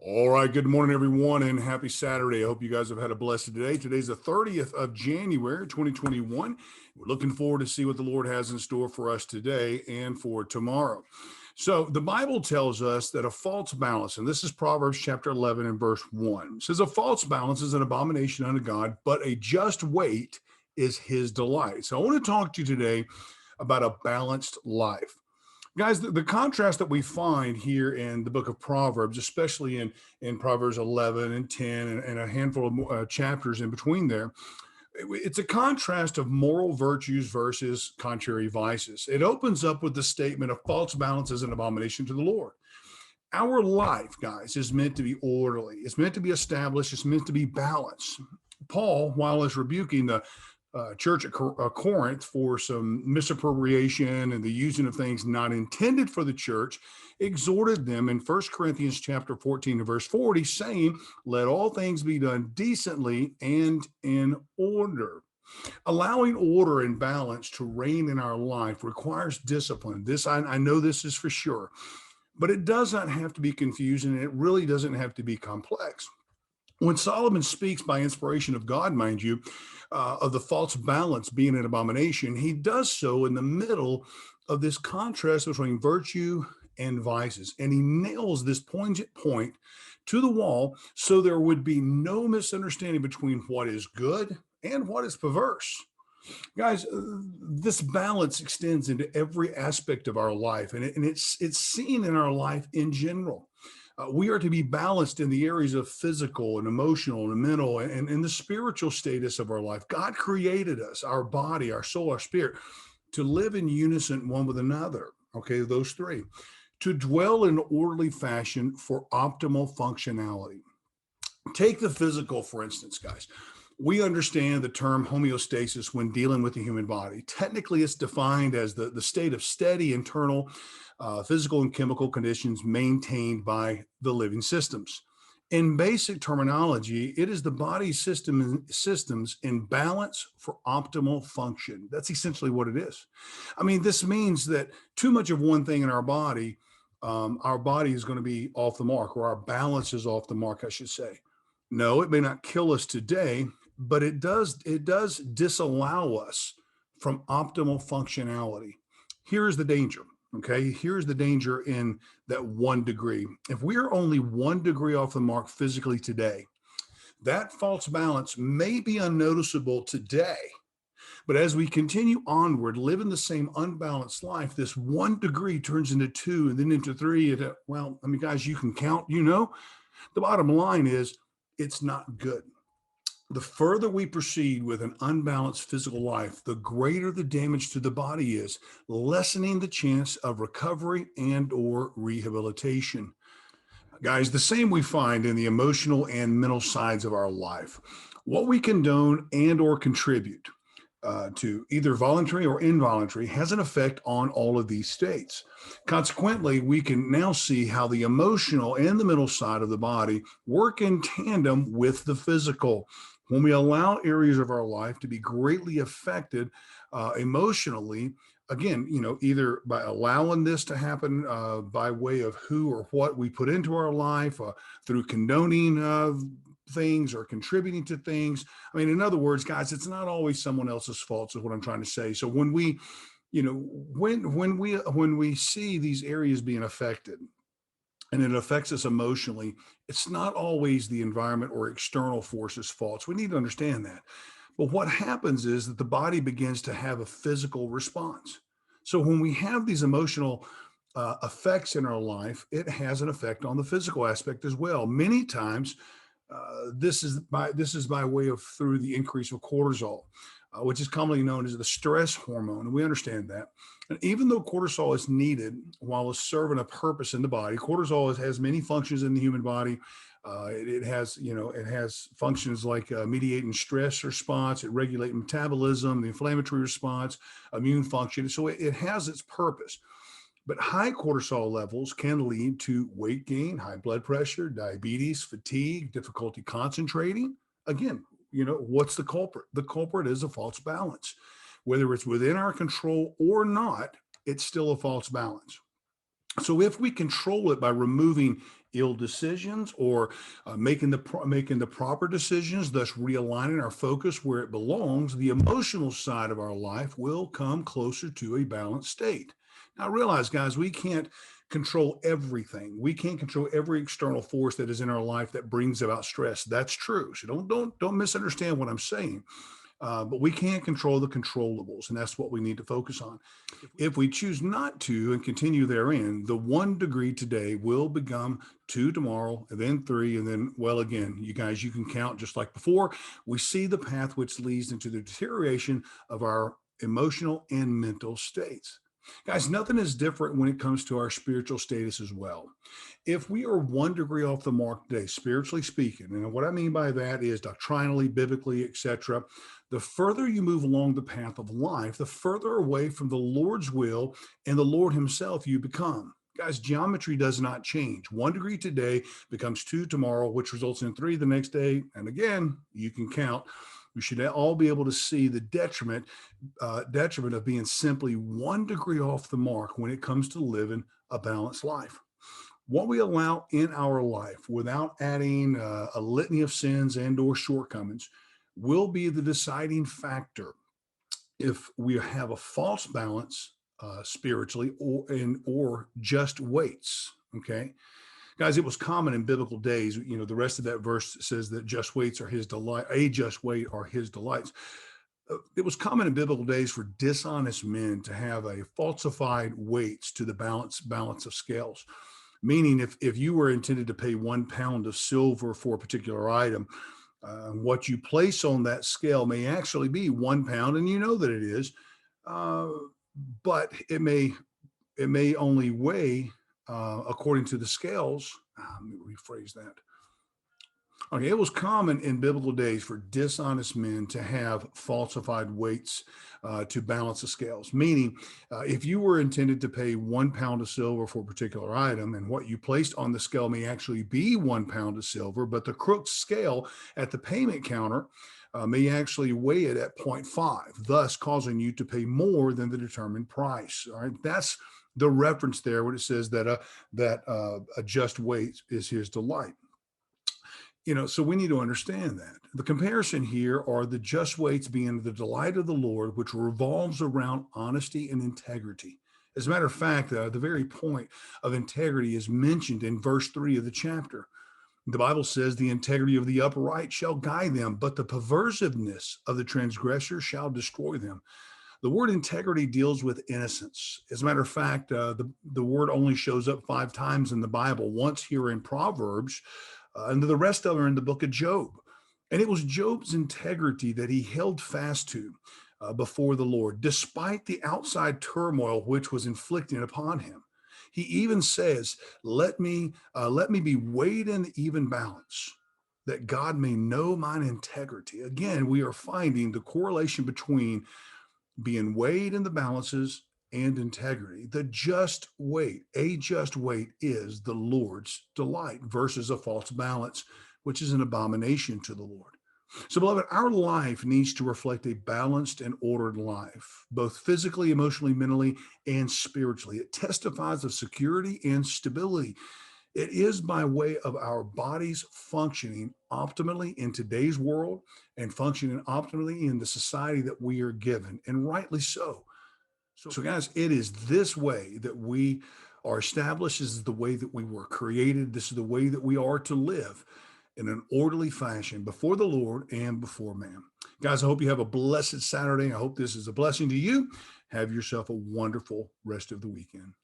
All right. Good morning, everyone, and happy Saturday. I hope you guys have had a blessed day. Today's the 30th of January, 2021. We're looking forward to see what the Lord has in store for us today and for tomorrow. So the Bible tells us that a false balance, and this is Proverbs chapter 11 and verse 1, says a false balance is an abomination unto God, but a just weight is his delight. So I want to talk to you today about a balanced life. Guys, the contrast that we find here in the book of Proverbs, especially in Proverbs 11 and 10 and a handful of chapters in between there, it's a contrast of moral virtues versus contrary vices. It opens up with the statement of false balance is an abomination to the Lord. Our life, guys, is meant to be orderly. It's meant to be established. It's meant to be balanced. Paul, while he's rebuking the church at Corinth for some misappropriation and the using of things not intended for the church, exhorted them in 1 Corinthians chapter 14 and verse 40, saying, let all things be done decently and in order. Allowing order and balance to reign in our life requires discipline. This, I know this is for sure, but it does not have to be confusing, and it really doesn't have to be complex. When Solomon speaks by inspiration of God, mind you, of the false balance being an abomination, he does so in the middle of this contrast between virtue and vices. And he nails this poignant point to the wall so there would be no misunderstanding between what is good and what is perverse. Guys, this balance extends into every aspect of our life, and it's seen in our life in general. We are to be balanced in the areas of physical and emotional and mental and in the spiritual status of our life. God created us, our body, our soul, our spirit, to live in unison one with another. Okay, those three. To dwell in orderly fashion for optimal functionality. Take the physical, for instance, guys. We understand the term homeostasis when dealing with the human body. Technically, it's defined as the state of steady internal physical and chemical conditions maintained by the living systems. In basic terminology, it is the body systems in balance for optimal function. That's essentially what it is. I mean, this means that too much of one thing in our body is going to be off the mark, or our balance is off the mark, I should say. No, it may not kill us today, but it does disallow us from optimal functionality. Here is the danger. Okay, here's the danger in that 1 degree. If we are only 1 degree off the mark physically today, that false balance may be unnoticeable today. But as we continue onward, living the same unbalanced life, this 1 degree turns into 2 and then into 3. Well, I mean, guys, you can count, the bottom line is it's not good. The further we proceed with an unbalanced physical life, the greater the damage to the body is, lessening the chance of recovery and or rehabilitation. Guys, the same we find in the emotional and mental sides of our life. What we condone and or contribute to either voluntary or involuntary has an effect on all of these states. Consequently, we can now see how the emotional and the mental side of the body work in tandem with the physical. When we allow areas of our life to be greatly affected emotionally, again, either by allowing this to happen by way of who or what we put into our life, through condoning things or contributing to things. I mean, in other words, guys, it's not always someone else's fault, is what I'm trying to say. So when we, when we see these areas being affected, and it affects us emotionally, it's not always the environment or external forces' faults. We need to understand that. But what happens is that the body begins to have a physical response. So when we have these emotional effects in our life, it has an effect on the physical aspect as well. Many times, this is by way of through the increase of cortisol, which is commonly known as the stress hormone. And we understand that. And even though cortisol is needed while it's serving a purpose in the body, cortisol has many functions in the human body. It has functions like mediating stress response, it regulates metabolism, the inflammatory response, immune function. So it has its purpose. But high cortisol levels can lead to weight gain, high blood pressure, diabetes, fatigue, difficulty concentrating. Again, what's the culprit? The culprit is a false balance. Whether it's within our control or not, it's still a false balance. So if we control it by removing ill decisions or making the proper decisions, thus realigning our focus where it belongs, the emotional side of our life will come closer to a balanced state. Now, realize, guys, we can't control everything. We can't control every external force that is in our life that brings about stress. That's true. So don't misunderstand what I'm saying. But we can't control the controllables, and that's what we need to focus on. If we choose not to and continue therein, the 1 degree today will become 2 tomorrow, and then 3, and then, well, again, you guys, you can count just like before. We see the path which leads into the deterioration of our emotional and mental states. Guys, nothing is different when it comes to our spiritual status as well. If we are 1 degree off the mark today, spiritually speaking, and what I mean by that is doctrinally, biblically, etc., the further you move along the path of life, the further away from the Lord's will and the Lord himself you become. Guys, geometry does not change. 1 degree today becomes 2 tomorrow, which results in 3 the next day. And again, you can count. We should all be able to see the detriment of being simply 1 degree off the mark when it comes to living a balanced life. What we allow in our life without adding a litany of sins and or shortcomings will be the deciding factor if we have a false balance spiritually or just weights. Okay. Guys, it was common in biblical days. The rest of that verse says that just weights are his delight. A just weight are his delights. It was common in biblical days for dishonest men to have a falsified weights to the balance of scales. Meaning, if you were intended to pay 1 pound of silver for a particular item, what you place on that scale may actually be 1 pound, and you know that it is, but it may only weigh according to the scales. Let me rephrase that. Okay, it was common in biblical days for dishonest men to have falsified weights to balance the scales. Meaning, if you were intended to pay 1 pound of silver for a particular item, and what you placed on the scale may actually be 1 pound of silver, but the crooked scale at the payment counter may actually weigh it at 0.5, thus causing you to pay more than the determined price. All right, that's the reference there when it says that a just weight is his delight. So we need to understand that. The comparison here are the just weights being the delight of the Lord, which revolves around honesty and integrity. As a matter of fact, the very point of integrity is mentioned in verse 3 of the chapter. The Bible says the integrity of the upright shall guide them, but the perversiveness of the transgressor shall destroy them. The word integrity deals with innocence. As a matter of fact, the word only shows up 5 times in the Bible, once here in Proverbs, and the rest of them are in the book of Job. And it was Job's integrity that he held fast to before the Lord, despite the outside turmoil which was inflicted upon him. He even says, let me be weighed in even balance, that God may know mine integrity. Again, we are finding the correlation between being weighed in the balances and integrity. A just weight is the Lord's delight versus a false balance, which is an abomination to the Lord. So, beloved, our life needs to reflect a balanced and ordered life, both physically, emotionally, mentally, and spiritually. It testifies of security and stability. It is by way of our bodies functioning optimally in today's world and functioning optimally in the society that we are given, and rightly so. So guys, it is this way that we are established. This is the way that we were created. This is the way that we are to live in an orderly fashion before the Lord and before man. Guys, I hope you have a blessed Saturday. I hope this is a blessing to you. Have yourself a wonderful rest of the weekend.